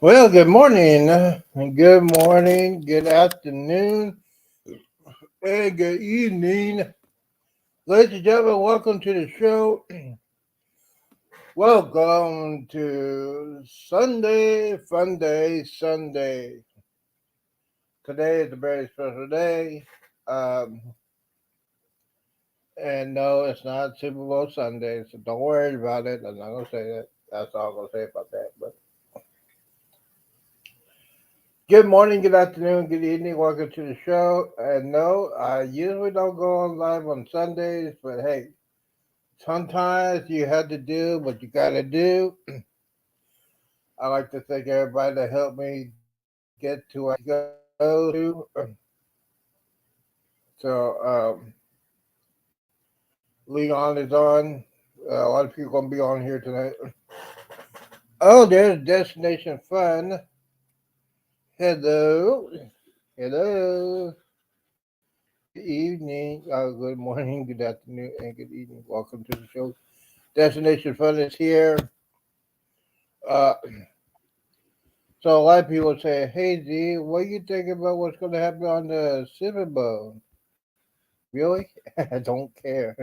Well, good morning, good afternoon, and good evening. Ladies and gentlemen, welcome to the show. Welcome to Sunday, Fun Day, Sunday. Today is a very special day. Um, and no, it's not Super Bowl Sunday, so don't worry about it. I'm not going to say that. That's all I'm going to say about that. But good morning, good afternoon, good evening. Welcome to the show. And no, I usually don't go on live on Sundays, but hey, sometimes you have to do what you got to do. I like to thank everybody that helped me get to where I go to. So, Leon is on. A lot of people going to be on here tonight. Oh, there's Destination Fun. Hello. Hello. Good evening. Good morning, good afternoon, and good evening. Welcome to the show. Destination Fun is here. Uh, so a lot of people say, "Hey Z, what do you think about what's going to happen on the Super Bowl?" Really? I don't care.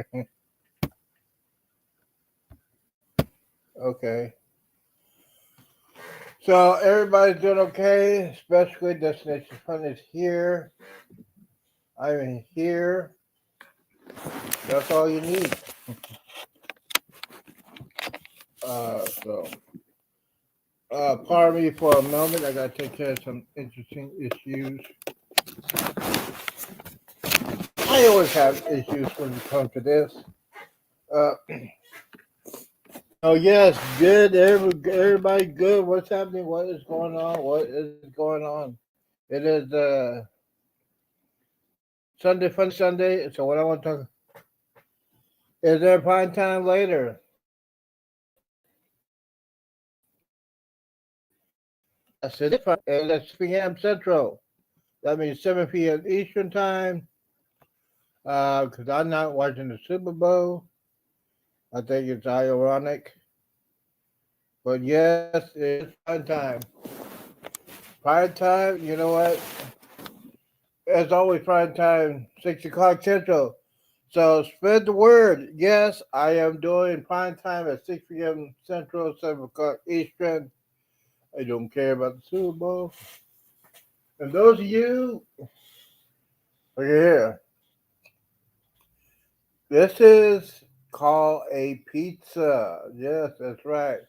Okay. So everybody's doing okay, especially Destination Fun is here. I'm here. That's all you need. So, pardon me for a moment. I got to take care of some interesting issues. I always have issues when it comes to this. Uh, oh yes, good. Everybody good. What's happening? What is going on? What is going on? It is Sunday, Fun Sunday. So what I want to talk is there prime time later. Yes, it is prime, and that's 6 p.m. Central. That means 7 p.m. Eastern time. Because I'm not watching the Super Bowl. I think it's ironic, but yes, it is prime time. Prime time. You know what? As always, prime time, 6 o'clock Central. So spread the word. Yes, I am doing prime time at 6 p.m. Central, 7 o'clock Eastern. I don't care about the Super Bowl. And those of you, look here. This is called a pizza. Yes, that's right.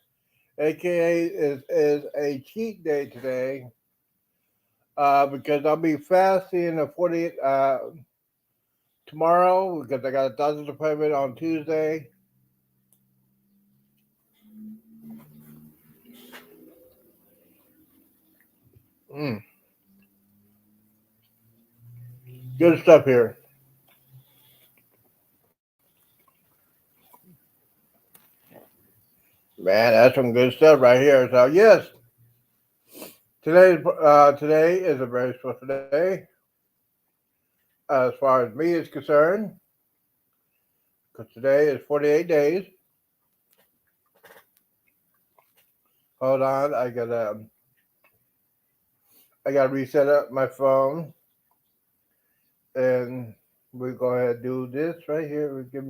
AKA is a cheat day today. Because I'll be fasting a 48 tomorrow because I got a doctor's appointment on Tuesday. Mm, good stuff here. Man, that's some good stuff right here. So yes, today is a very special day as far as me is concerned, because today is 48 days. Hold on, I gotta reset up my phone, and we go ahead and do this right here. Give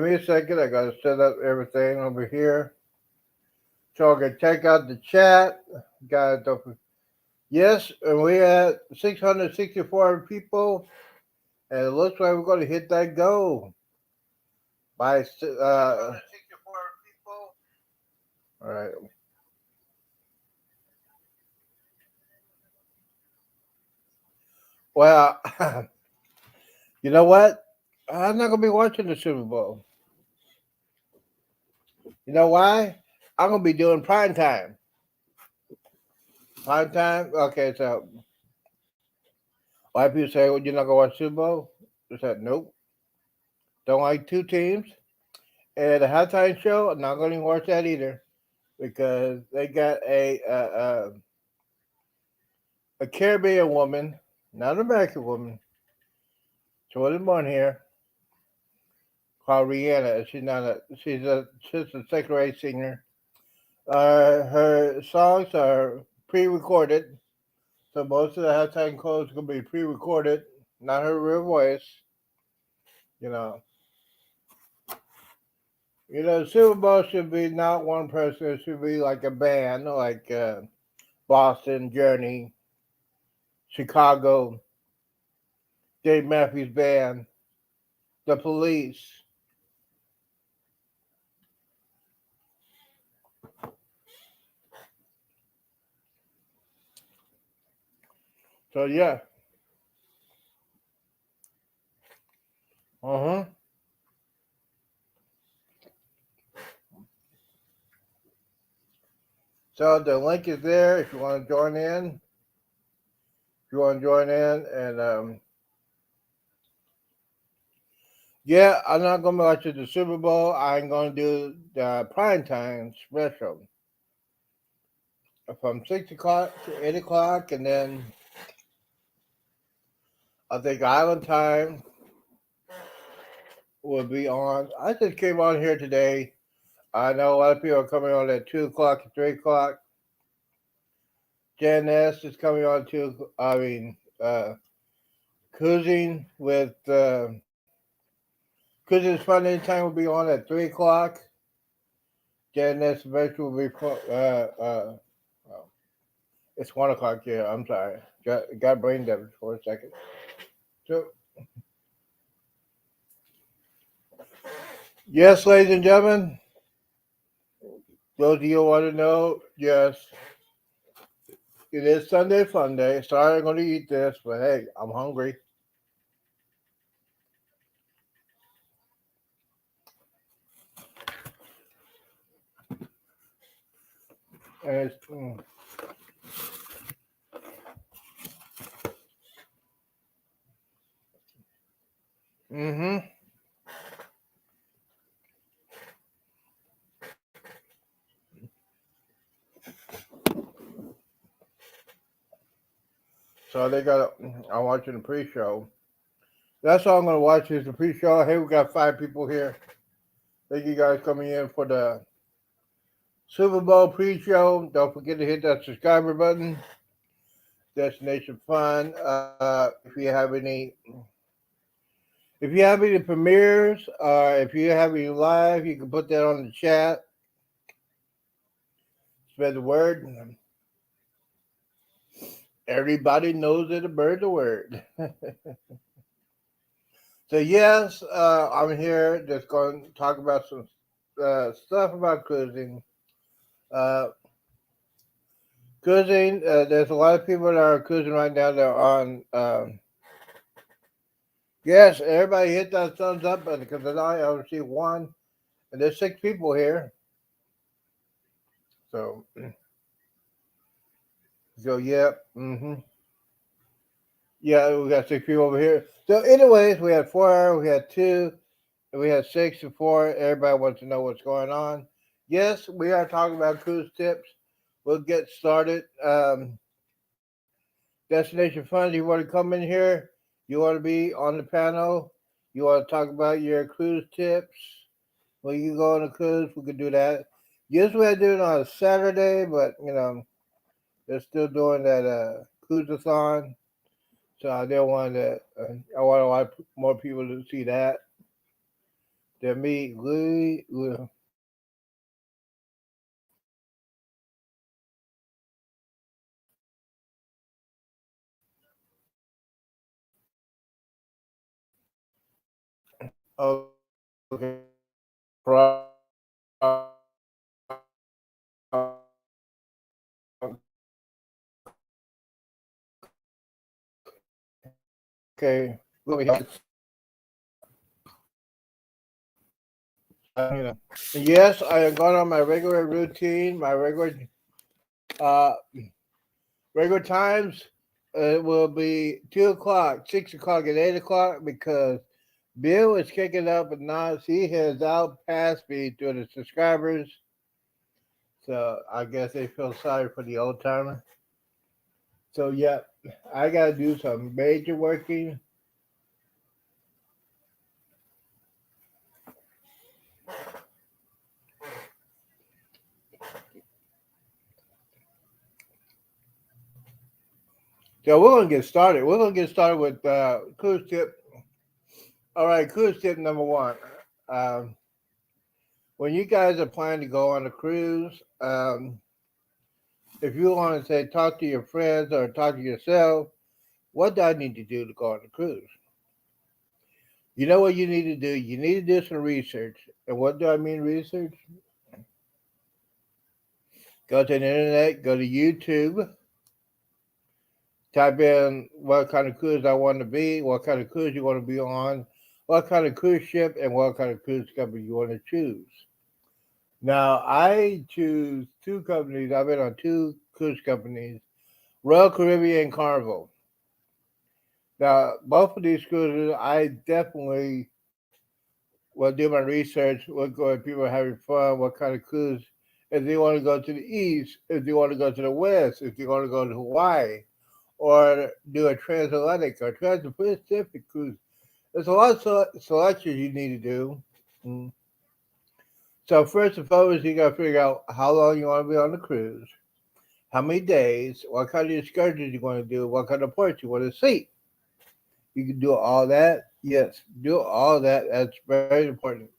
me a second. I gotta set up everything over here, so I can check out the chat. Got yes, and we had 664 people, and it looks like we're gonna hit that goal by all right. Well, you know what? I'm not gonna be watching the Super Bowl. You know why? I'm gonna be doing prime time. Prime time. Okay, so why people say, "Well, you're not gonna watch Super Bowl?" I said, "Nope. Don't like two teams." And the halftime show, I'm not gonna watch that either because they got a Caribbean woman, not an American woman. So what is born here called Rihanna. She's not a she's a second rate singer. Her songs are pre-recorded, so most of the halftime calls are gonna be pre-recorded, not her real voice. You know, the Super Bowl should be not one person. It should be like a band, like Boston, Journey, Chicago, Dave Matthews Band, The Police. So yeah, uh huh. So the link is there if you want to join in. If you want to join in, and yeah, I'm not gonna watch the Super Bowl. I'm gonna do the prime time special from 6 o'clock to 8 o'clock, and then I think Island Time will be on. I just came on here today. I know a lot of people are coming on at 2 o'clock and 3 o'clock. Jan S is coming on too. I mean, cruising with cruising Funny Time will be on at 3 o'clock. Jan S eventually will be. Well, it's 1 o'clock here. I'm sorry. Got brain damage for a second. So, yes, ladies and gentlemen, those of you who want to know, yes, it is Sunday Fun Day. Sorry, I'm going to eat this, but hey, I'm hungry. And it's, mm-hmm. So they got. I'm watching the pre-show. That's all I'm going to watch is the pre-show. Hey, we got 5 people here. Thank you guys coming in for the Super Bowl pre-show. Don't forget to hit that subscriber button. Destination Fun. If you have any premieres, if you have any live, you can put that on the chat. Spread the word. Everybody knows that a bird's a word. So yes, I'm here just going to talk about some stuff about cruising. Uh, Cruising, there's a lot of people that are cruising right now. They're on. Yes, everybody hit that thumbs up button because I only see one, and there's 6 people here. So, yeah, yeah, we got 6 people over here. So, anyways, we had 4 hours, we had 2, and we had 6 and 4. Everybody wants to know what's going on. Yes, we are talking about cruise tips. We'll get started. Destination Fun, you want to come in here? You want to be on the panel? You want to talk about your cruise tips? When you go on a cruise, we could do that. Yes, we had to do it on a Saturday, but they're still doing that cruiseathon. So I didn't want to. I want a lot more people to see that than me. Okay. Okay. Yes, I have gone on my regular routine, my uh regular times. It will be 2 o'clock, 6 o'clock, and 8 o'clock because Bill is kicking up a notch. He has out passed me to the subscribers. So I guess they feel sorry for the old timer. So yeah, I gotta do some major working. So we're gonna get started. We're gonna get started with cruise tip. All right, cruise tip number one. Um, when you guys are planning to go on a cruise, if you want to say talk to your friends or talk to yourself, what do I need to do to go on a cruise? You know what you need to do? You need to do some research. And what do I mean research? Go to the internet, go to YouTube, type in what kind of cruise I want to be, what kind of cruise you want to be on, what kind of cruise ship, and what kind of cruise company you want to choose. Now, I choose two companies. I've been on two cruise companies, Royal Caribbean and Carnival. Now, both of these cruises, I definitely will do my research, what go if people are having fun, what kind of cruise, if they want to go to the east, if they want to go to the west, if they want to go to Hawaii, or do a transatlantic or transpacific cruise. There's a lot of selections you need to do. Mm. So first and foremost, you got to figure out how long you want to be on the cruise, how many days, what kind of excursions you want to do, what kind of ports you want to see. You can do all that. Yes, do all that. That's very important.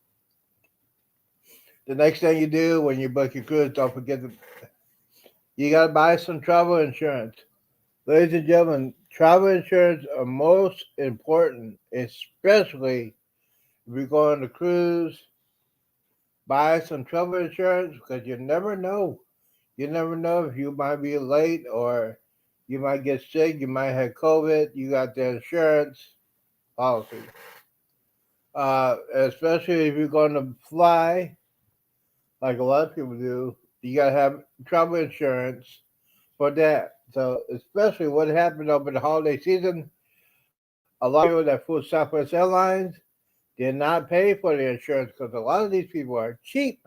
The next thing you do when you book your cruise, don't forget to you got to buy some travel insurance. Ladies and gentlemen, travel insurance are most important, especially if you're going on a cruise. Buy some travel insurance because you never know. You never know if you might be late or you might get sick. You might have COVID. You got the insurance policy. Especially if you're going to fly, like a lot of people do, you got to have travel insurance for that. So, especially what happened over the holiday season, a lot of people that flew Southwest Airlines did not pay for the insurance because a lot of these people are cheap.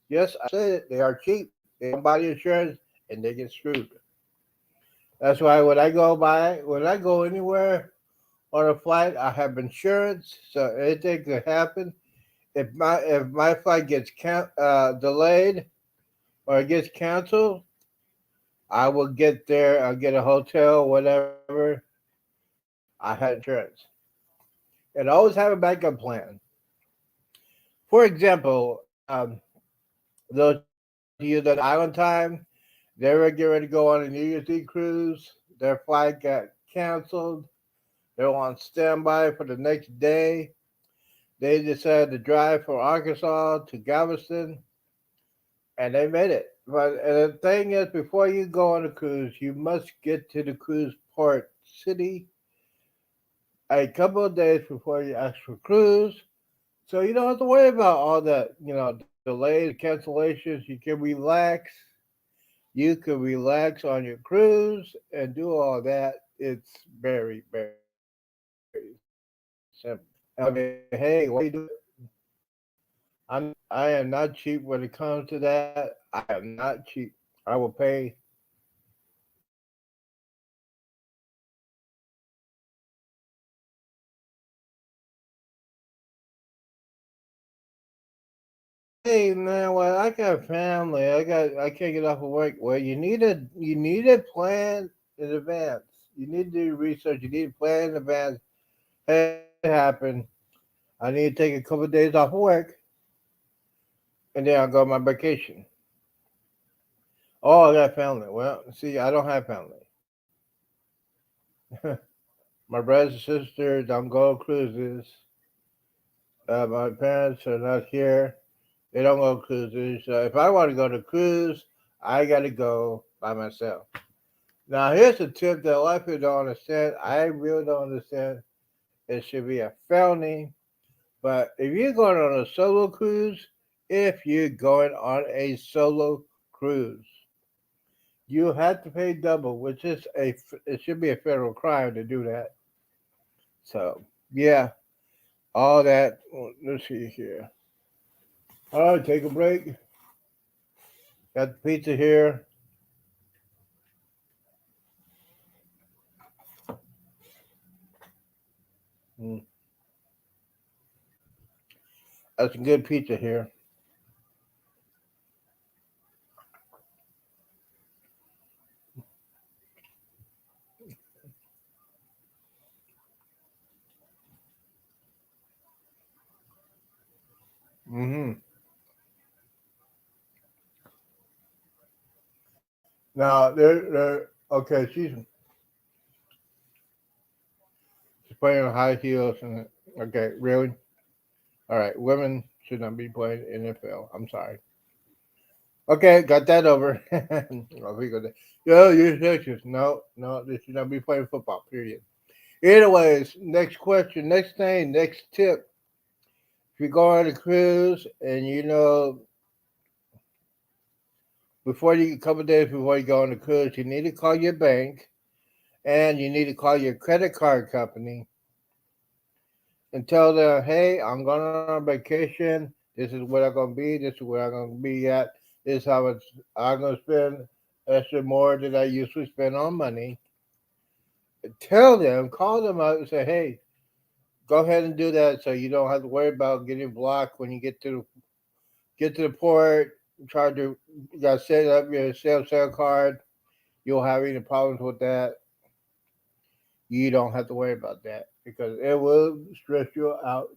Yes, I said it. They are cheap. They don't buy the insurance and they get screwed. That's why when I go anywhere on a flight, I have insurance, so anything could happen. If my flight gets delayed or it gets canceled, I will get there. I'll get a hotel, whatever. I had insurance, and always have a backup plan. For example, those of you that are on island time, they were getting ready to go on a New Year's Eve cruise. Their flight got canceled. They were on standby for the next day. They decided to drive from Arkansas to Galveston, and they made it. But the thing is, before you go on a cruise, you must get to the cruise port city a couple of days before you actual cruise. So you don't have to worry about all that, delays, cancellations. You can relax. You can relax on your cruise and do all that. It's very, very simple. Hey, why you do it? I am not cheap when it comes to that. I am not cheap. I will pay. Hey man, well I got family. I can't get off of work. Well, you need a plan in advance. You need to do research. You need to plan in advance. Hey, this happened. I need to take a couple of days off of work, and then I'll go on my vacation. Oh, I got family. Well, see, I don't have family. My brothers and sisters don't go on cruises. My parents are not here. They don't go cruises. So if I want to go to cruise, I got to go by myself. Now, here's a tip that a lot of people don't understand. I really don't understand. It should be a felony. But if you're going on a solo cruise, if you're going on a solo cruise, you have to pay double, which is it should be a federal crime to do that. So yeah, all that. Let's see here. All right, take a break. Got the pizza here. Mm, That's some good pizza here. Mm-hmm. Now, okay, she's playing on high heels. And okay, really? All right, women should not be playing NFL. I'm sorry. Okay, got that over. Oh, we go there. Yo, you're sexist. No, no, they should not be playing football, period. Anyways, next question, next thing, next tip. If you go on a cruise and before you, a couple days before you go on the cruise, you need to call your bank and you need to call your credit card company and tell them, hey, I'm going on vacation. This is where I'm going to be. This is where I'm going to be at. This is how much I'm going to spend extra more than I usually spend on money. Tell them, call them up and say, hey, go ahead and do that so you don't have to worry about getting blocked when you get to the port. Try to you got to set up your sale card. You don't have any problems with that. You don't have to worry about that because it will stress you out.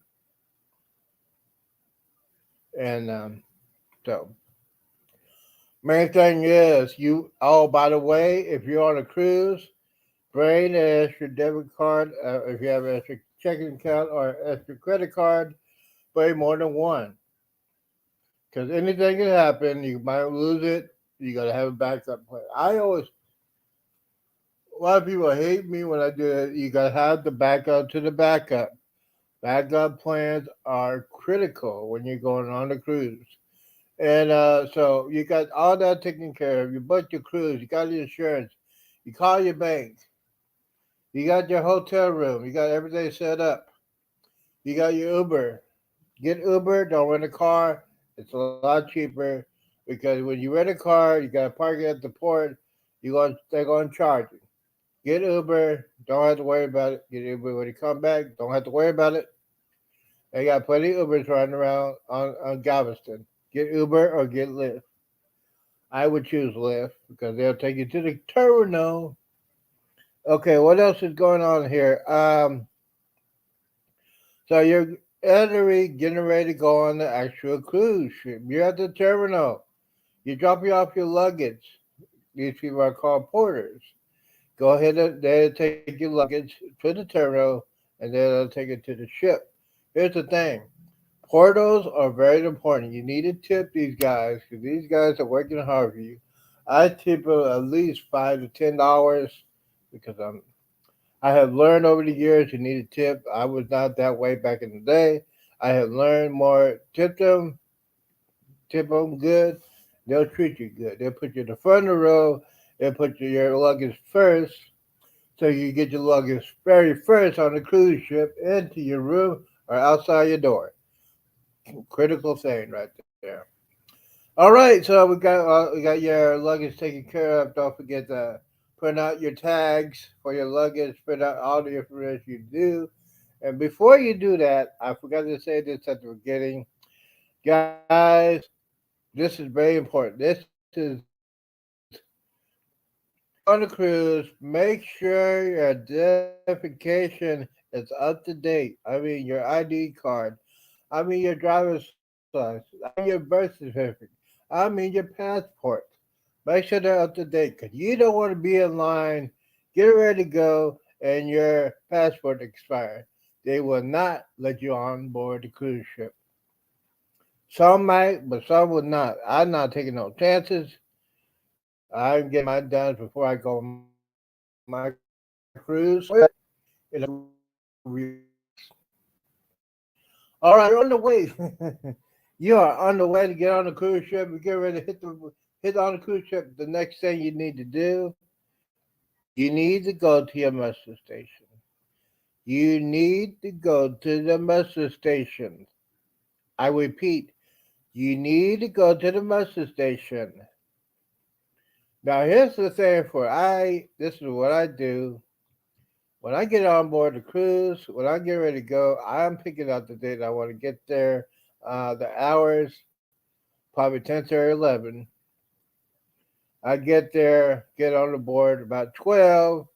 And so, main thing is you. Oh, by the way, if you're on a cruise, bring an extra debit card. If you have an extra checking account or extra credit card, bring more than one because anything can happen. You might lose it. You got to have a backup plan. A lot of people hate me when I do it. You got to have the backup to the backup. Backup plans are critical when you're going on a cruise. And so you got all that taken care of. You booked your cruise. You got your insurance. You call your bank. You got your hotel room. You got everything set up. You got your Uber. Get Uber. Don't rent a car. It's a lot cheaper because when you rent a car, you got to park it at the port. They're going to charge you. Get Uber. Don't have to worry about it. Get Uber when you come back. Don't have to worry about it. They got plenty of Ubers running around on Galveston. Get Uber or get Lyft. I would choose Lyft because they'll take you to the terminal. Okay, what else is going on here? So you're getting ready to go on the actual cruise ship. You're at the terminal. You're dropping off your luggage. These people are called porters. Go ahead and they'll take your luggage to the terminal and then they'll take it to the ship. Here's the thing. Portals are very important. You need to tip these guys because these guys are working hard for you. I tip them at least $5 to $10 because I have learned over the years you need to tip. I was not that way back in the day. I have learned more. Tip them good. They'll treat you good. They'll put you in the front of the row. They'll put your luggage first, so you get your luggage very first on the cruise ship into your room or outside your door. Critical thing right there. All right, so we got your luggage taken care of. Don't forget to print out your tags for your luggage. Print out all the information you do. And before you do that, I forgot to say this at the beginning, guys. This is very important. This is on the cruise. Make sure your identification is up to date. I mean your ID card. I mean your driver's license. I mean your birth certificate. I mean your passport. Make sure they're up to date because you don't want to be in line, get ready to go, and your passport expires. They will not let you on board the cruise ship. Some might, but some will not. I'm not taking no chances. I'm getting mine done before I go on my cruise. In a all right, you're on the way. You are on the way to get on the cruise ship. You get ready to hit on the cruise ship. The next thing you need to do, you need to go to your muster station. You need to go to the muster station. I repeat, you need to go to the muster station. Now here's the thing for I this is what I do. When I get on board the cruise, when I get ready to go, I'm picking out the date I want to get there. The hours, probably 10 to 11. I get there, get on the board about 12,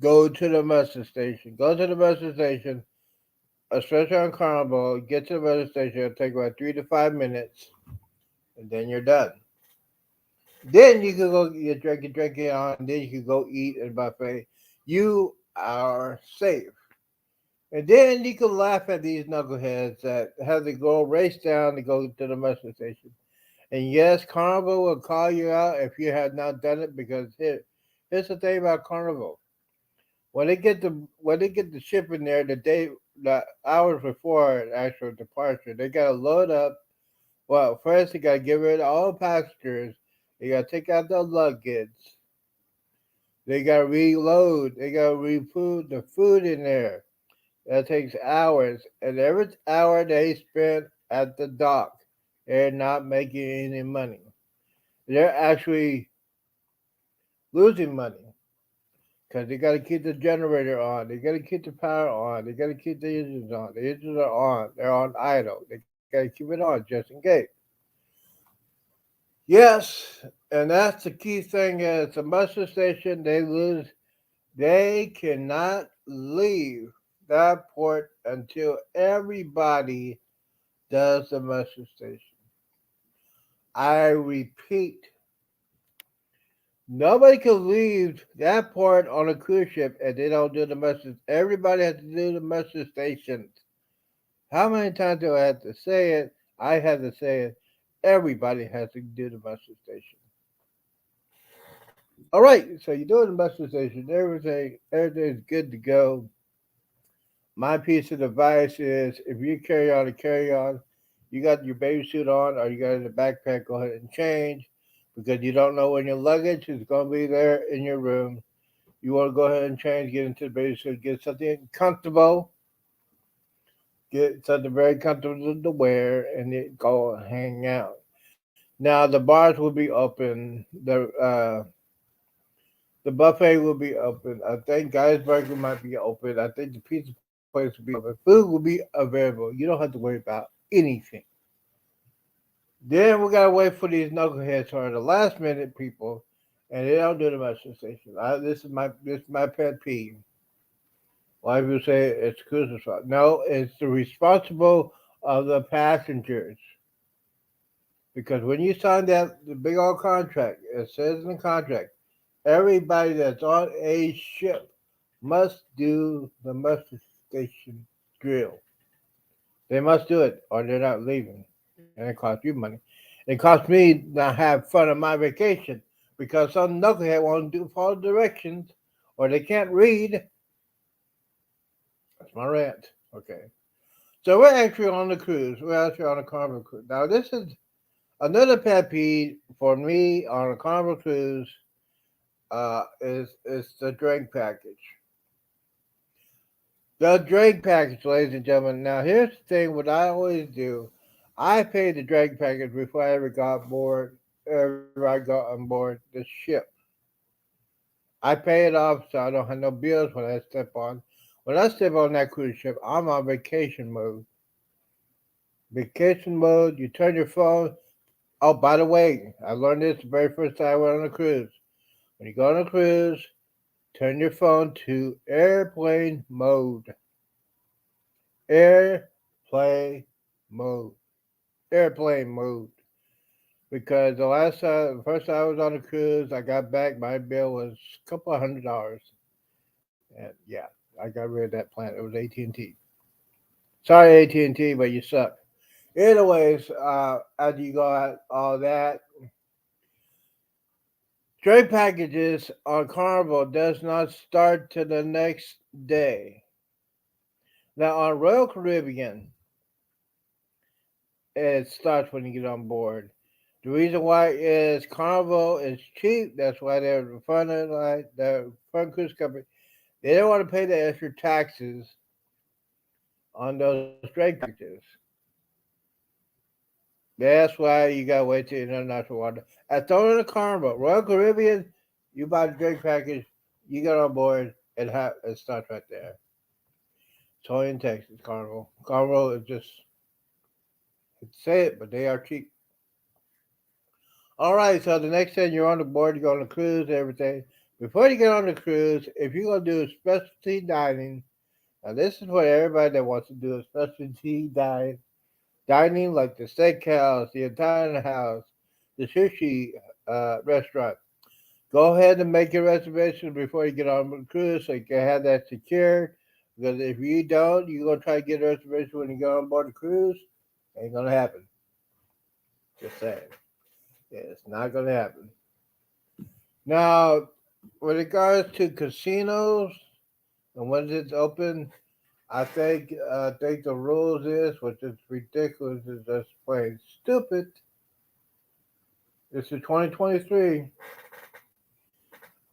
go to the muster station. Go to the muster station. especially on Carnival, get to the weather station. It'll take about 3 to 5 minutes, and then you're done. Then you can go get drinking on. Then you can go eat at a buffet. You are safe. And then you can laugh at these knuckleheads that have to go race down to go to the muster station. And yes, Carnival will call you out if you have not done it because here's the thing about Carnival. When they get the ship in there the hours before actual departure, they gotta load up. Well, first they gotta get rid of all passengers. They gotta take out the luggage. They gotta reload. They gotta refood the food in there. That takes hours, and every hour they spend at the dock, they're not making any money. They're actually losing money because they got to keep the generator on. They got to keep the power on. They got to keep the engines on. The engines are on. They're on idle. They got to keep it on just in case. Yes, and that's the key thing is the muster station, they lose. They cannot leave that port until everybody does the muster station. I repeat, nobody can leave that port on a cruise ship and they don't do the muster. Everybody has to do the muster stations. How many times do I have to say it? I have to say it. Everybody has to do the muster station. All right, so you're doing the muster station. Everything's good to go. My piece of advice is if you carry on, you got your baby suit on or you got it in the backpack, go ahead and change because you don't know when your luggage is going to be there in your room. You want to go ahead and change, get into the baby suit, get something comfortable, get something very comfortable to wear, and then go hang out. Now the bars will be open. The buffet will be open. I think Guy's Burger might be open. I think the pizza place will be open. Food will be available. You don't have to worry about anything. Then we gotta wait for these knuckleheads who are the last minute people, and they don't do the muster station. This is my pet peeve. Why people say it's cruiser's fault? No, it's the responsible of the passengers. Because when you sign that the big old contract, it says in the contract, everybody that's on a ship must do the muster station drill. They must do it or they're not leaving. And it costs you money. It costs me not have fun on my vacation because some knucklehead won't follow directions or they can't read. That's my rant. Okay. So we're actually on the cruise. We're actually on a Carnival cruise. Now this is another pet peeve for me on a Carnival cruise. Is the drink package. The drink package, ladies and gentlemen. Now, here's the thing: what I always do, I pay the drink package before I ever got board. Ever I got on board the ship, I pay it off so I don't have no bills when I step on. When I step on that cruise ship, I'm on vacation mode. Vacation mode. You turn your phone. Oh, by the way, I learned this the very first time I went on a cruise. When you go on a cruise, turn your phone to airplane mode. Airplane mode. Airplane mode. Because the first time I was on a cruise, I got back, my bill was a couple of $100. And yeah, I got rid of that plan. It was AT&T. Sorry, AT&T, but you suck. Anyways, after you go out all that, trade packages on Carnival does not start till the next day. Now on Royal Caribbean, it starts when you get on board. The reason why is Carnival is cheap. That's why they're the fun cruise company. They don't want to pay the extra taxes on those drink packages. That's why you gotta wait till international water. At Throwing the Carnival, Royal Caribbean, you buy the drink package, you get on board, it starts right there. It's only in Texas, Carnival. Carnival is just say it, but they are cheap. All right, so the next thing you're on the board, you go on the cruise, everything. Before you get on the cruise, if you're gonna do specialty dining, Now, this is what everybody that wants to do, especially dining, like the steakhouse, the Italian house, the sushi restaurant. Go ahead and make your reservations before you get on the cruise so you can have that secured. Because if you don't, you're going to try to get a reservation when you get on board the cruise. Ain't going to happen. Just saying. Yeah, it's not going to happen. Now, with regards to casinos and when it's open, I think the rules is, which is ridiculous, is just plain stupid. This is 2023.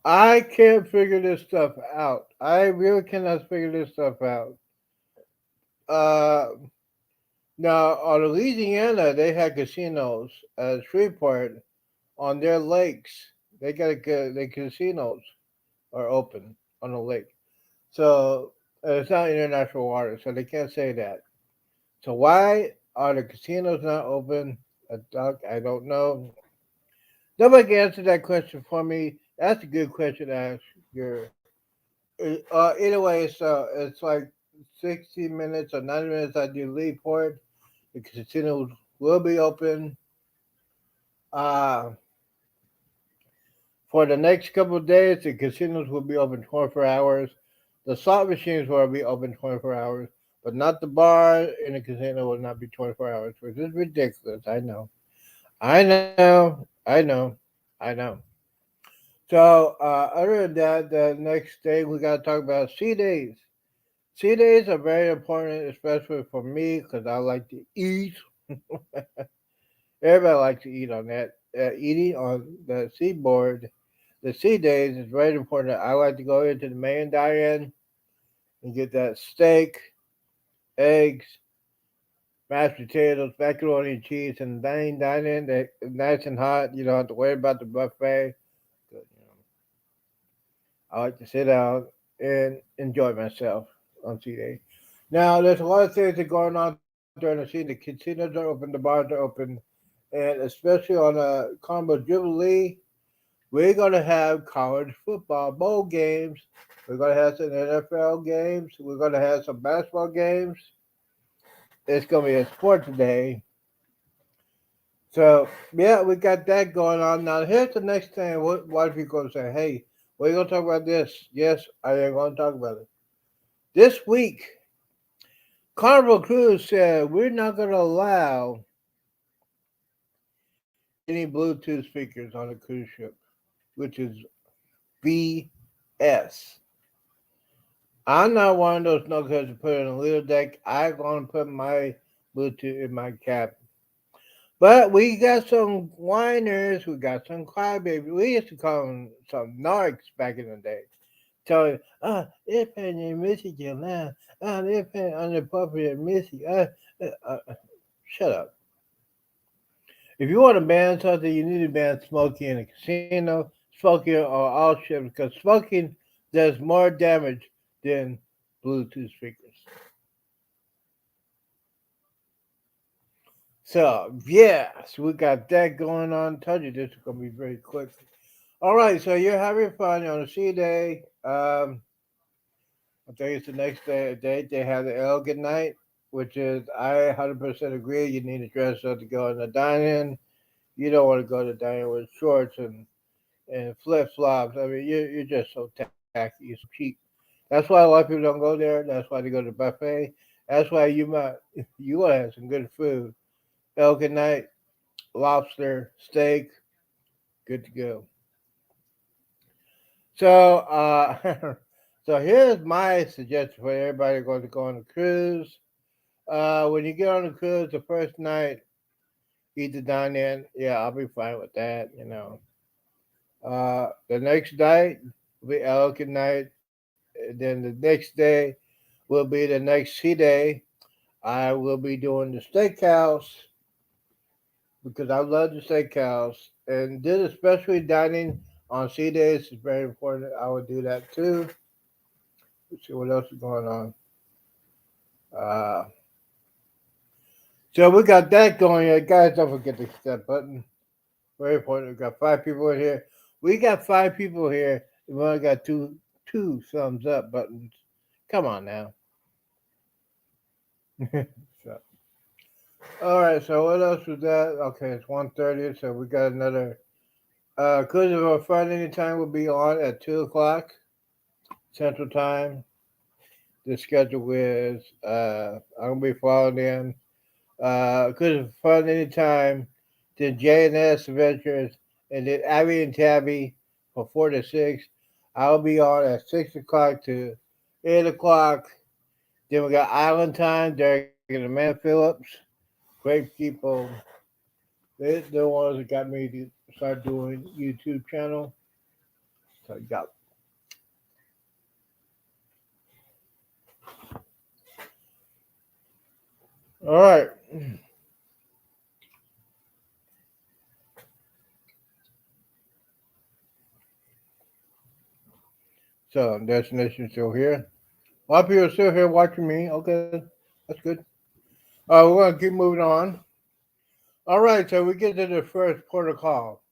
I can't figure this stuff out. I really cannot figure this stuff out. Uh, Now on Louisiana, they had casinos at Shreveport on their lakes. They got the casinos are open on the lake, so it's not international water, so they can't say that. So why are the casinos not open? I don't know. Nobody can answer that question for me. That's a good question to ask your. Anyway, so it's like 60 minutes or 90 minutes I do Leadport. The casinos will be open uh, for the next couple of days. The casinos will be open 24 hours. The slot machines will be open 24 hours, but not the bar in the casino will not be 24 hours, which is ridiculous. I know. I know. I know. I know. So, other than that, the next day we got to talk about C days. C days are very important, especially for me, because I like to eat. Everybody likes to eat on that. Eating on the seaboard, the sea days is very important. I like to go into the main dine and get that steak, eggs, mashed potatoes, macaroni and cheese, and dine in. They nice and hot. You don't have to worry about the buffet. But, I like to sit down and enjoy myself on sea day. Now, there's a lot of things that are going on during the sea. The casinos are open, the bars are open, and especially on a Carnival Jubilee, we're going to have college football bowl games. We're going to have some NFL games. We're going to have some basketball games. It's going to be a sports day. So, yeah, we got that going on. Now, here's the next thing. What if you going to say, hey, we're going to talk about this? Yes, I am going to talk about it. This week, Carnival Cruise said we're not going to allow any Bluetooth speakers on the cruise ship, which is BS. I'm not one of those knuckleheads to put it on a little deck. I'm going to put my Bluetooth in my cabin. But we got some whiners. We got some crybabies. We used to call them some narcs back in the day. Telling, they're paying their Michigan now. They're paying inappropriate Michigan. Shut up. If you want to ban something, you need to ban smoking in a casino, smoking on all ships, because smoking does more damage than Bluetooth speakers. So, yes, we got that going on. Told you this is going to be very quick. All right, so you're having fun on a sea day. I think it's the next day. They have the elegant night, which is, I 100% agree. You need to dress up to go in the dining. You don't want to go to the dining with shorts and flip flops. I mean, you're just so tacky, you're so cheap. That's why a lot of people don't go there. That's why they go to the buffet. That's why you want to have some good food. Elk night, lobster, steak, good to go. So, so here's my suggestion for everybody going to go on a cruise. When you get on the cruise, the first night, eat the dine in. Yeah, I'll be fine with that. The next night will be elk night. Then the next day will be the next sea day. I will be doing the steakhouse because I love the steakhouse. And then especially dining on sea days is very important. I would do that too. Let's see what else is going on. Uh, so we got that going. Guys, don't forget to hit that button. Very important. We got 5 people in here. We got 5 people here. We only got two thumbs up buttons. Come on now. So, all right. So what else was that? Okay, it's 1:30. So we got another. Cruise of our Fun Anytime will be on at 2 o'clock Central Time. The schedule is I'm gonna be following them. Cruise of Fun Anytime, the J&S Adventures, and then Abby and Tabby from 4 to 6. I'll be on at 6 o'clock to 8 o'clock. Then we got Island Time, Derek and Amanda Phillips. Great people. They're the ones that got me to start doing YouTube channel. So you got. All right. So destination still here. A lot of people are still here watching me. Okay, that's good. We're gonna keep moving on. All right, so we get to the first protocol.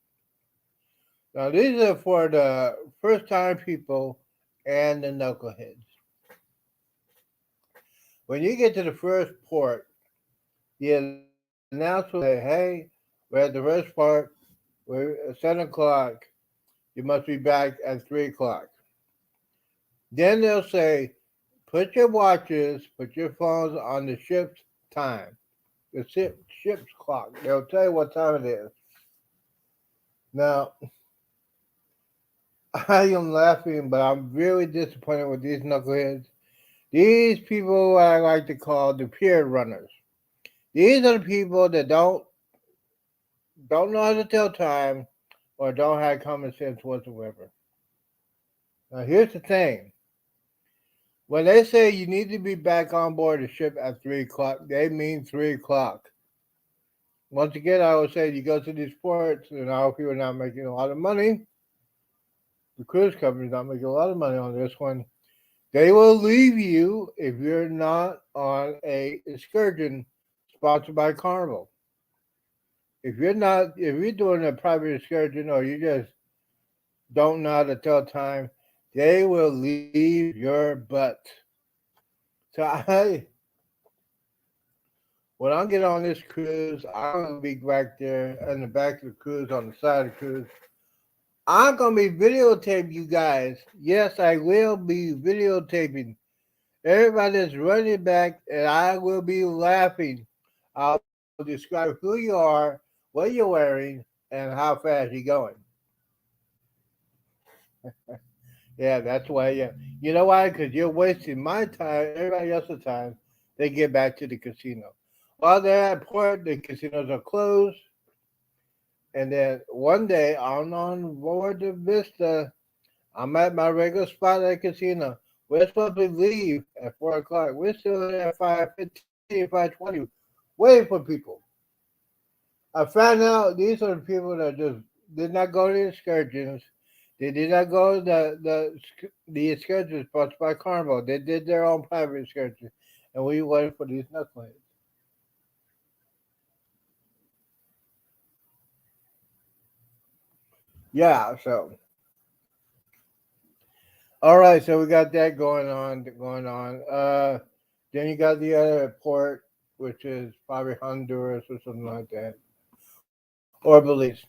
Now these are for the first time people and the knuckleheads. When you get to the first port, the announcer will say, "Hey, we're at the first port. We're at 7 o'clock. You must be back at 3 o'clock." Then they'll say, "Put your watches, put your phones on the ship's time, the ship's clock." They'll tell you what time it is. Now, I am laughing, but I'm really disappointed with these knuckleheads. These people I like to call the pier runners. These are the people that don't know how to tell time or don't have common sense whatsoever. Now, here's the thing. When they say you need to be back on board the ship at 3 o'clock, they mean 3 o'clock. Once again, I would say you go to these ports, and I hope you're not making a lot of money. The cruise company's not making a lot of money on this one. They will leave you if you're not on a excursion sponsored by Carnival. If you're doing a private excursion or you just don't know how to tell time, they will leave your butt. So when I get on this cruise, I'm gonna be back there in the back of the cruise, on the side of the cruise. I'm gonna be videotaping you guys. Yes, I will be videotaping everybody that's running back, and I will be laughing. I'll describe who you are, what you're wearing, and how fast you're going. Yeah, that's why. Yeah, you know why? Because you're wasting my time, everybody else's time. They get back to the casino. While they're at port, the casinos are closed. And then one day, I'm on board the Vista. I'm at my regular spot at the casino. We're supposed to leave at 4 o'clock. We're still there at 5:15, 5:20, waiting for people. I found out these are the people that just did not go to the excursions. They did not go to the excursions sponsored by Carnival. They did their own private excursions, and we waited for these knuckleheads. Yeah, so all right, so we got that going on. Then you got the other port, which is probably Honduras or something like that, or Belize.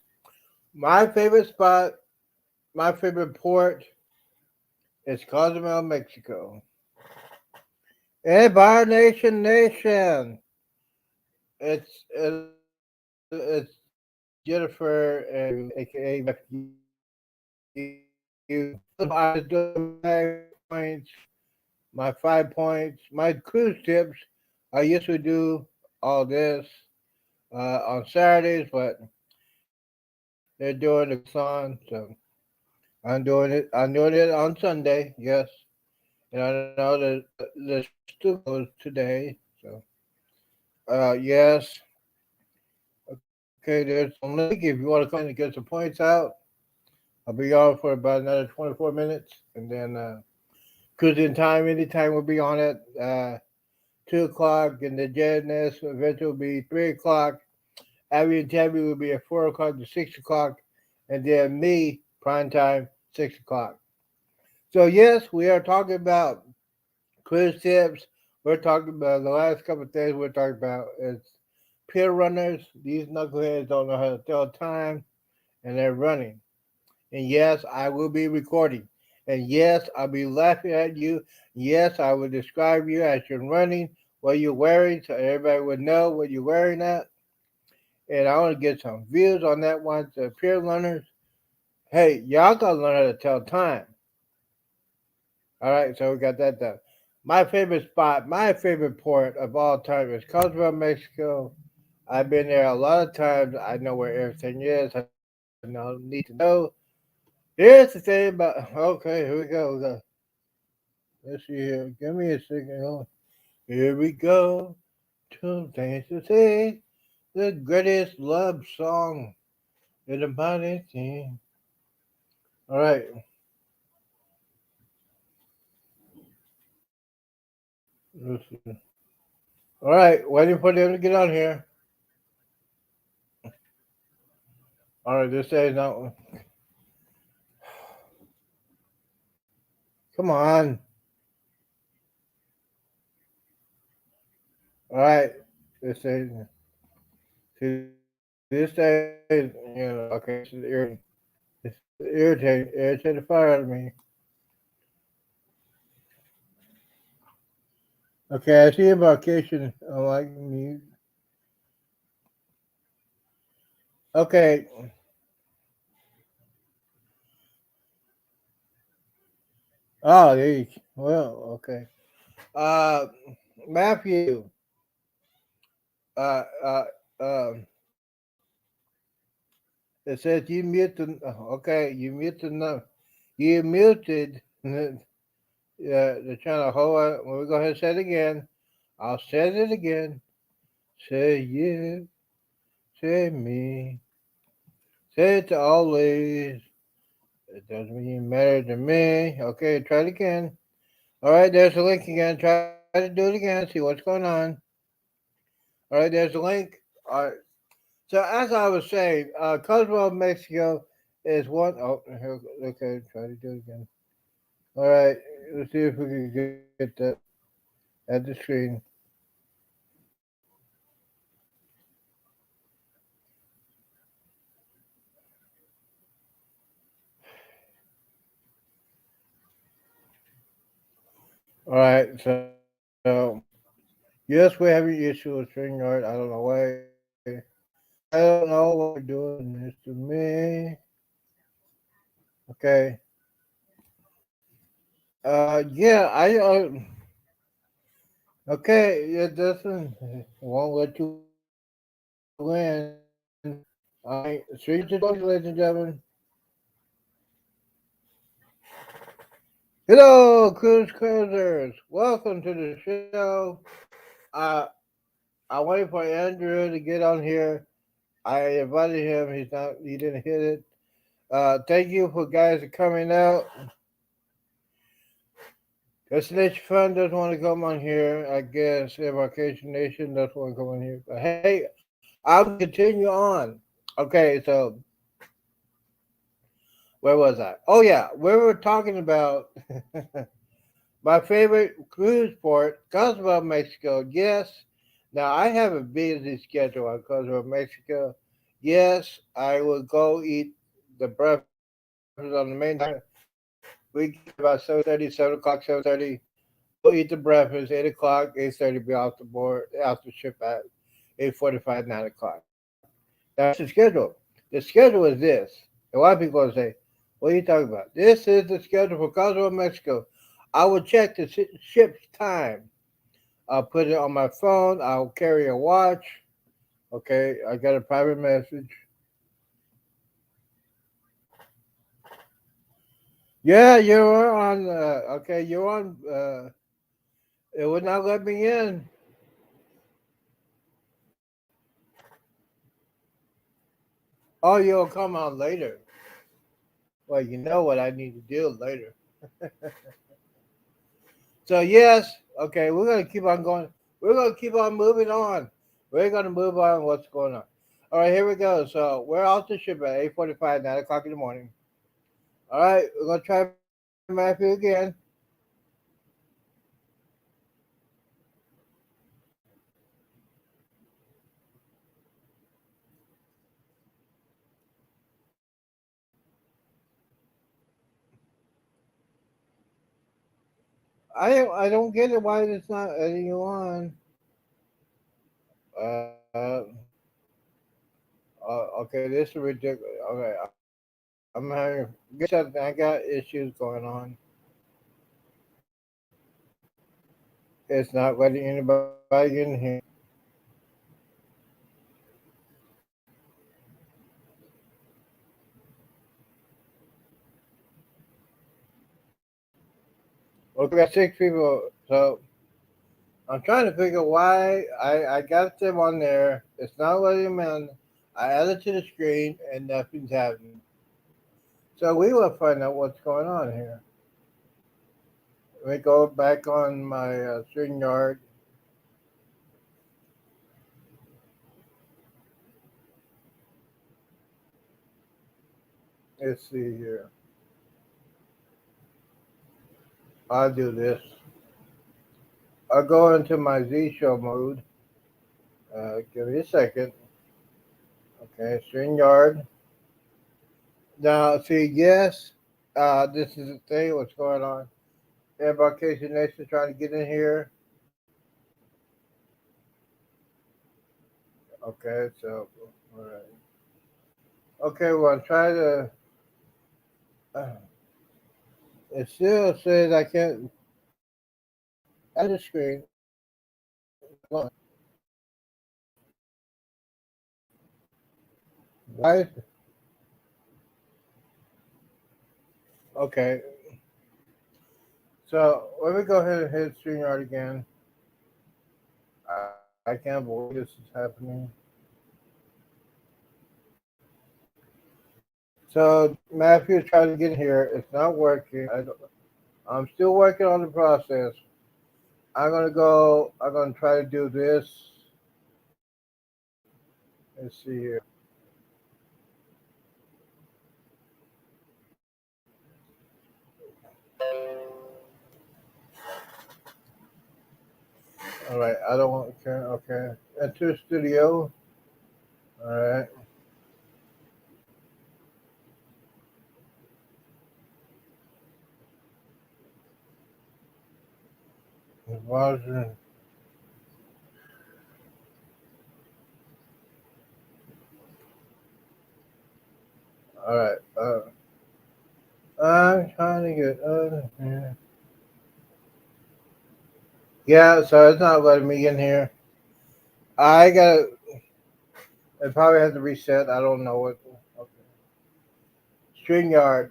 My favorite spot, my favorite port is Cozumel, Mexico. Empire Nation. It's Jennifer and aka Matthew. I was doing my points, my 5 points, my cruise tips. I used to do all this on Saturdays, but they're doing the cruise on, so I'm doing it. I'm doing it on Sunday, yes. And I know that the studio closed today, so yes. Okay, there's some link if you want to come in and get some points out. I'll be on for about another 24 minutes, and then cruising time anytime will be on at 2 o'clock, and the JNS event will be 3 o'clock. Abby and Tabby will be at 4 o'clock to 6 o'clock, and then me prime time 6 o'clock. So yes, we are talking about cruise tips, We're talking about the last couple of days. We're talking about is peer runners. These knuckleheads don't know how to tell time, and they're running. And yes, I will be recording. And yes, I'll be laughing at you. Yes, I will describe you as you're running, what you're wearing, so everybody would know what you're wearing at. And I want to get some views on that one. The peer learners, hey, y'all gotta learn how to tell time. All right, so we got that done. My favorite spot, my favorite port of all time is Cozumel, Mexico. I've been there a lot of times. I know where everything is. I know need to know. Here's the thing about okay, here we go. Let's see here. Give me a second. Here we go. Two things to say. The greatest love song in the body scene. All right. Let's see. All right. Waiting for them to get on here. All right. This says no. Come on. All right. This says. See, this says. Okay. This is irritating. It's irritating. Irritating the fire out of me. Okay. I see a vacation. I like me. Okay. Oh, there you. Well, okay. Uh, Matthew. Uh, uh, um, it says you muted. Okay, you muted. No, you muted the channel. Hold on. We'll go ahead and say it again. I'll say it again. Say you. Say me. Say it to always. It doesn't mean matter to me. Okay, try it again. All right, there's the link again. Try to do it again. See what's going on. All right, there's the link. All right. So as I was saying, Cozumel, Mexico is one. Oh, here, okay. Try to do it again. All right. Let's see if we can get that at the screen. All right. So yes, we're having issues with StreamYard. I don't know why. I don't know why you're doing this to me. Okay. Yeah. Okay. It doesn't. It won't let you in. All right. Stream to 20, ladies and gentlemen. Hello, cruisers. Welcome to the show. Uh, I waited for Andrew to get on here. I invited him. He's not. He didn't hit it. Thank you for guys coming out. Destination Fund doesn't want to come on here. I guess Evocation Nation doesn't want to come on here. But hey, I will continue on. Okay, so where was I? Oh yeah, we were talking about my favorite cruise port, Cozumel, Mexico. Yes. Now I have a busy schedule on Cozumel, Mexico. Yes, I will go eat the breakfast on the main diner. We get there about 7:30, 7:00, 7:30. Go eat the breakfast, 8:00, 8:30, be off the board, off the ship at 8:45, 9:00. That's the schedule. The schedule is this. A lot of people are going to say, what are you talking about? This is the schedule for Cozumel, Mexico. I will check the ship's time. I'll put it on my phone. I'll carry a watch. Okay, I got a private message. Yeah, you're on. Okay, you're on. It would not let me in. Oh, you'll come on later. Well, you know what I need to do later. So yes, okay, we're gonna keep on going. We're gonna keep on moving on. We're gonna move on. What's going on? All right, here we go. So we're off the ship at 8:45, 9:00 in the morning. All right, we're gonna try Matthew again. I don't get it why it's not letting you on. Uh, okay, this is ridiculous. Okay, I'm having get something. I got issues going on. It's not letting anybody in here. Okay, we got 6 people. So I'm trying to figure why I got them on there. It's not letting them in. I added to the screen and nothing's happening. So we will find out what's going on here. Let me go back on my StreamYard. Let's see here. I'll do this. I'll go into my Z Show mode. Give me a second. Okay, StreamYard. Now, see, yes, this is the thing. What's going on? Embarkation Nation trying to get in here. Okay, so, all right. Okay, well, I'm trying to. Uh, it still says I can't add the screen. Why? Okay, so let me go ahead and hit StreamYard again. I can't believe this is happening. So Matthew tried to get in here. It's not working. I'm still working on the process. I'm gonna go. I'm gonna try to do this. Let's see here. All right. I don't want. Okay. Okay. Enter studio. All right. Browser. All right. I'm trying to get. Yeah. Yeah. So it's not letting me in here. I got. It probably has to reset. I don't know what. Okay. StreamYard.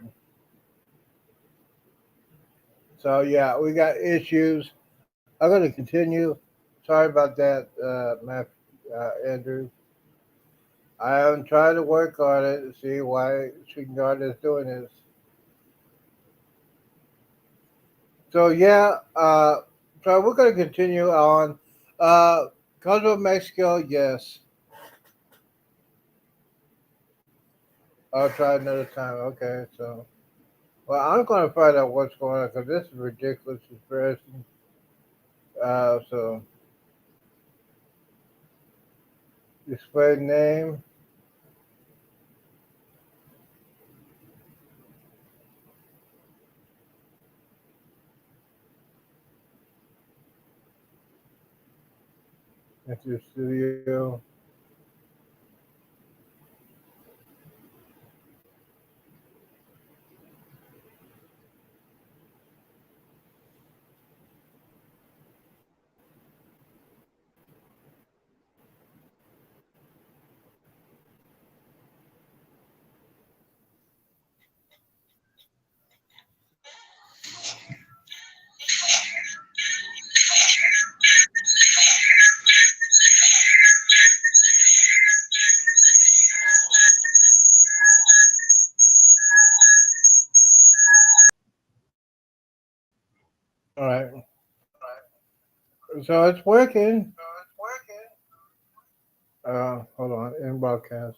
So yeah, we got issues. I'm gonna continue. Sorry about that, Matt, Andrew. I am trying to work on it to see why StreamYard is doing this. So yeah, so we're gonna continue on. Uh, Cosmo Mexico, yes. I'll try another time. Okay, so well, I'm gonna find out what's going on because this is ridiculous. It's embarrassing. So display name. Enter studio. All right. So it's working. Hold on. In broadcast.